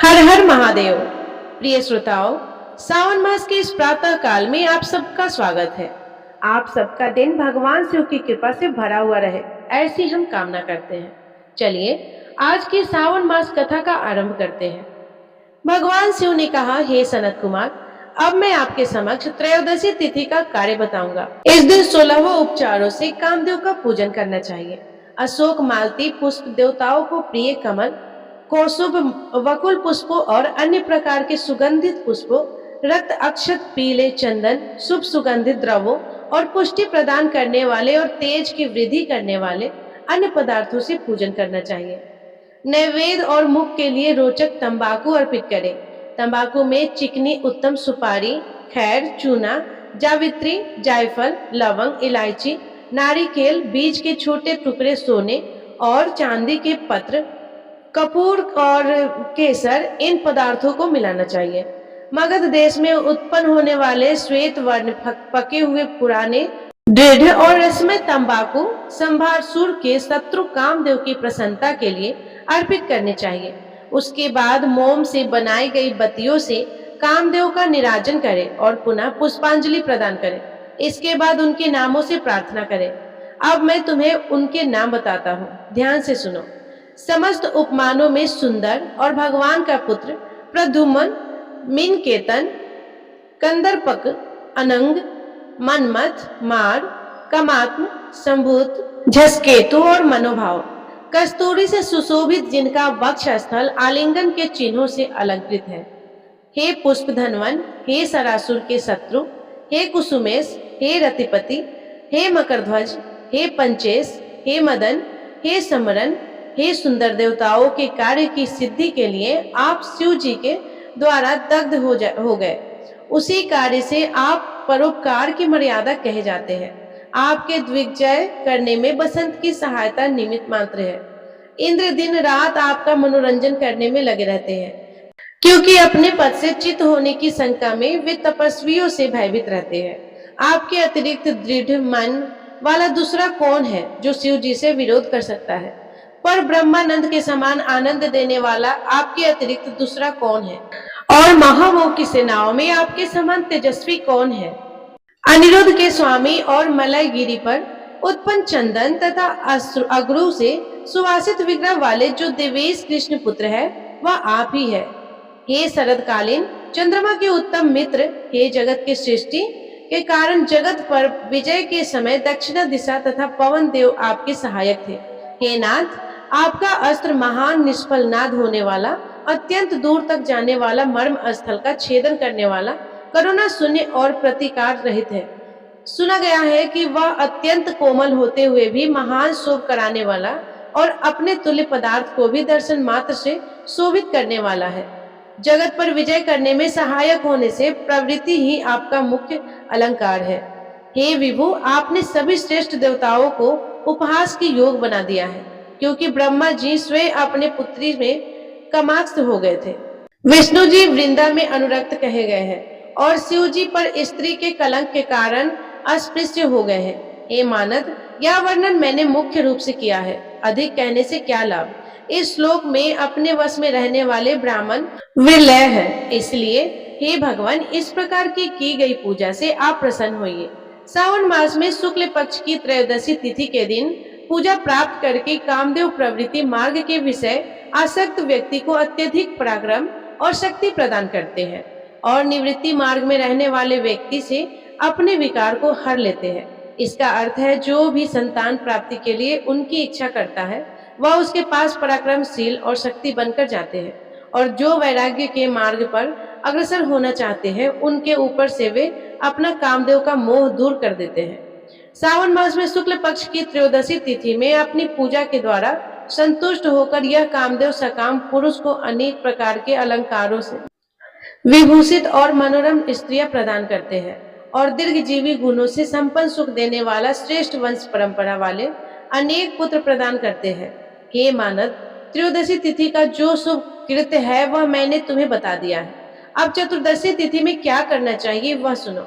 हर हर महादेव। प्रिय श्रोताओं, सावन मास के इस प्रातः काल में आप सबका स्वागत है। आप सबका दिन भगवान शिव की कृपा से भरा हुआ रहे, ऐसी हम कामना करते हैं। चलिए आज की सावन मास कथा का आरंभ करते हैं। भगवान शिव ने कहा, हे सनत कुमार, अब मैं आपके समक्ष त्रयोदशी तिथि का कार्य बताऊंगा। इस दिन 16 उपचारों से कामदेव का पूजन करना चाहिए। अशोक, मालती पुष्प, देवताओं को प्रिय कमल, कौसुभ, वकुल पुष्पों और अन्य प्रकार के सुगंधित पुष्पों, रक्त अक्षत, पीले चंदन, शुभ सुगंधित द्रव्यों और पुष्टि प्रदान करने वाले और तेज की वृद्धि करने वाले अन्य पदार्थों से पूजन करना चाहिए। नैवेद्य और मुख के लिए रोचक तंबाकू अर्पित करें। तंबाकू में चिकनी उत्तम सुपारी, खैर, चूना, जावित्री, जायफल, लवंग, इलायची, नारिकेल, बीज के छोटे टुकड़े सोने और चांदी के पत्र, कपूर और केसर, इन पदार्थों को मिलाना चाहिए। मगध देश में उत्पन्न होने वाले श्वेत वर्ण पके हुए पुराने दृढ़ और रसमय तंबाकू संभारसुर के शत्रु कामदेव की प्रसन्नता के लिए अर्पित करने चाहिए। उसके बाद मोम से बनाई गई बत्तियों से कामदेव का निराजन करें और पुनः पुष्पांजलि प्रदान करें। इसके बाद उनके नामों से प्रार्थना करें। अब मैं तुम्हें उनके नाम बताता हूँ, ध्यान से सुनो। समस्त उपमानों में सुंदर और भगवान का पुत्र प्रद्युम्न, मीनकेतन, कंदर्पक, अनंग, मनमथ, मार, कामात्म, संभूत, झसकेतु और मनोभाव, कस्तूरी से सुशोभित, जिनका वक्ष स्थल आलिंगन के चिन्हों से अलंकृत है। हे पुष्प धनवन, हे सरासुर के शत्रु, हे कुसुमेश, हे रतिपति, हे मकरध्वज, हे पंचेश, हे मदन, हे समरन, हे सुंदर, देवताओं के कार्य की सिद्धि के लिए आप शिव जी के द्वारा दग्ध हो गए। उसी कार्य से आप परोपकार की मर्यादा कहे जाते हैं। आपके दिग्विजय करने में बसंत की सहायता निमित्त मात्र है। इंद्र दिन रात आपका मनोरंजन करने में लगे रहते हैं, क्योंकि अपने पद से च्युत होने की शंका में वे तपस्वियों से भयभीत रहते हैं। आपके अतिरिक्त दृढ़ मन वाला दूसरा कौन है जो शिव जी से विरोध कर सकता है? पर ब्रह्मानंद के समान आनंद देने वाला आपके अतिरिक्त दूसरा कौन है? और महामोह की सेनाओं में आपके समान तेजस्वी कौन है? अनिरुद्ध के स्वामी और मलय गिरी पर उत्पन्न चंदन तथा अगरू से सुवासित विग्रह वाले जो देवेश कृष्ण पुत्र है, वह आप ही है। हे शरदकालीन चंद्रमा के उत्तम मित्र, हे जगत की सृष्टि के कारण जगत पर विजय के समय दक्षिणा दिशा तथा पवन देव आपके सहायक थे। हे नाथ, आपका अस्त्र महान निष्फल नाद होने वाला, अत्यंत दूर तक जाने वाला, मर्म स्थल का छेदन करने वाला, करुणा शून्य और प्रतिकार रहित है। सुना गया है कि वह अत्यंत कोमल होते हुए भी महान शोभ कराने वाला और अपने तुल्य पदार्थ को भी दर्शन मात्र से शोभित करने वाला है। जगत पर विजय करने में सहायक होने से प्रवृत्ति ही आपका मुख्य अलंकार है। हे विभु, आपने सभी श्रेष्ठ देवताओं को उपहास की योग बना दिया है, क्योंकि ब्रह्मा जी स्वयं अपने पुत्री में कामास्थ हो गए थे। विष्णु जी वृंदा में अनुरक्त कहे गए हैं और शिव जी पर स्त्री के कलंक के कारण अस्पृश्य हो गए हैं। हे मानद, यह वर्णन मैंने मुख्य रूप से किया है, अधिक कहने से क्या लाभ। इस श्लोक में अपने वश में रहने वाले ब्राह्मण विरलय है, इसलिए हे भगवान, इस प्रकार की गई पूजा से आप प्रसन्न होइए। सावन मास में शुक्ल पक्ष की त्रयोदशी तिथि के दिन पूजा प्राप्त करके कामदेव प्रवृत्ति मार्ग के विषय आसक्त व्यक्ति को अत्यधिक पराक्रम और शक्ति प्रदान करते हैं और निवृत्ति मार्ग में रहने वाले व्यक्ति से अपने विकार को हर लेते हैं। इसका अर्थ है, जो भी संतान प्राप्ति के लिए उनकी इच्छा करता है, वह उसके पास पराक्रमशील और शक्ति बनकर जाते हैं, और जो वैराग्य के मार्ग पर अग्रसर होना चाहते हैं, उनके ऊपर से वे अपना कामदेव का मोह दूर कर देते हैं। सावन मास में शुक्ल पक्ष की त्रयोदशी तिथि में अपनी पूजा के द्वारा संतुष्ट होकर यह कामदेव सकाम पुरुष को अनेक प्रकार के अलंकारों से विभूषित और मनोरम स्त्रियां प्रदान करते हैं और दीर्घजीवी गुणों से संपन्न सुख देने वाला श्रेष्ठ वंश परंपरा वाले अनेक पुत्र प्रदान करते हैं। हे मानद, त्रयोदशी तिथि का जो शुभ कृत्य है वह मैंने तुम्हें बता दिया है। अब चतुर्दशी तिथि में क्या करना चाहिए वह सुनो।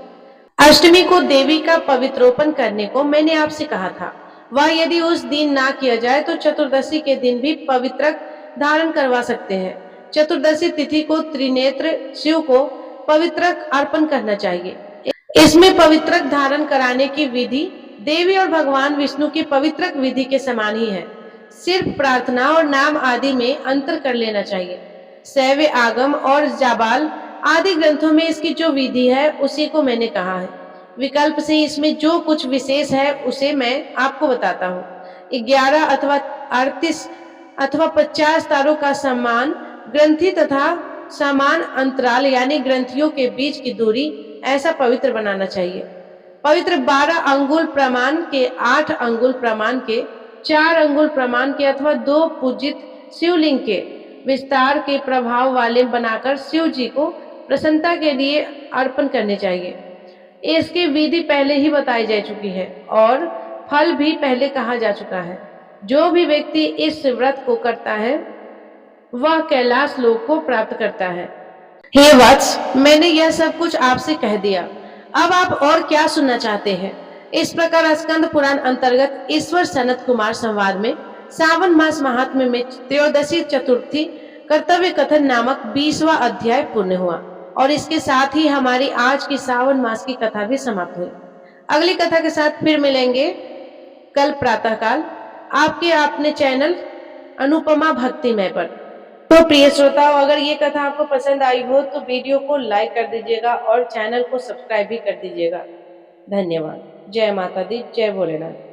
अष्टमी को देवी का पवित्रोपण करने को मैंने आपसे कहा था। वह यदि उस दिन ना किया जाए तो चतुर्दशी के दिन भी पवित्रक धारण करवा सकते हैं। चतुर्दशी तिथि को त्रिनेत्र शिव को पवित्रक अर्पण करना चाहिए। इसमें पवित्रक धारण कराने की विधि देवी और भगवान विष्णु की पवित्रक विधि के समान ही है। सिर्फ प्रार्थना और नाम आदि में अंतर कर लेना चाहिए। शैव आगम और जाबाल आदि ग्रंथों में इसकी जो विधि है उसी को मैंने कहा है। विकल्प से इसमें जो कुछ विशेष है उसे मैं आपको बताता हूँ। 11 अथवा 38 अथवा 50 तारों का समान ग्रंथि तथा समान अंतराल यानी ग्रंथियों के बीच की दूरी ऐसा पवित्र बनाना चाहिए। पवित्र 12 अंगुल प्रमाण के, 8 अंगुल प्रमाण के, 4 अंगुल प्रमाण के अथवा 2 पूजित शिवलिंग के विस्तार के प्रभाव वाले बनाकर शिव जी को प्रसन्नता के लिए अर्पण करने चाहिए। इसकी विधि पहले ही बताई जा चुकी है और फल भी पहले कहा जा चुका है। जो भी व्यक्ति इस व्रत को करता है वह कैलाश लोक को प्राप्त करता है। हे वत्स, मैंने यह सब कुछ आपसे कह दिया, अब आप और क्या सुनना चाहते हैं? इस प्रकार स्कंद पुराण अंतर्गत ईश्वर सनत कुमार संवाद में सावन मास महात्म्य में त्रयोदशी चतुर्थी कर्तव्य कथन नामक 20वां अध्याय पूर्ण हुआ और इसके साथ ही हमारी आज की सावन मास की कथा भी समाप्त हुई। अगली कथा के साथ फिर मिलेंगे कल प्रातःकाल आपके अपने चैनल अनुपमा भक्तिमय पर। तो प्रिय श्रोताओं, अगर ये कथा आपको पसंद आई हो तो वीडियो को लाइक कर दीजिएगा और चैनल को सब्सक्राइब भी कर दीजिएगा। धन्यवाद। जय माता दी, जय भोलेनाथ।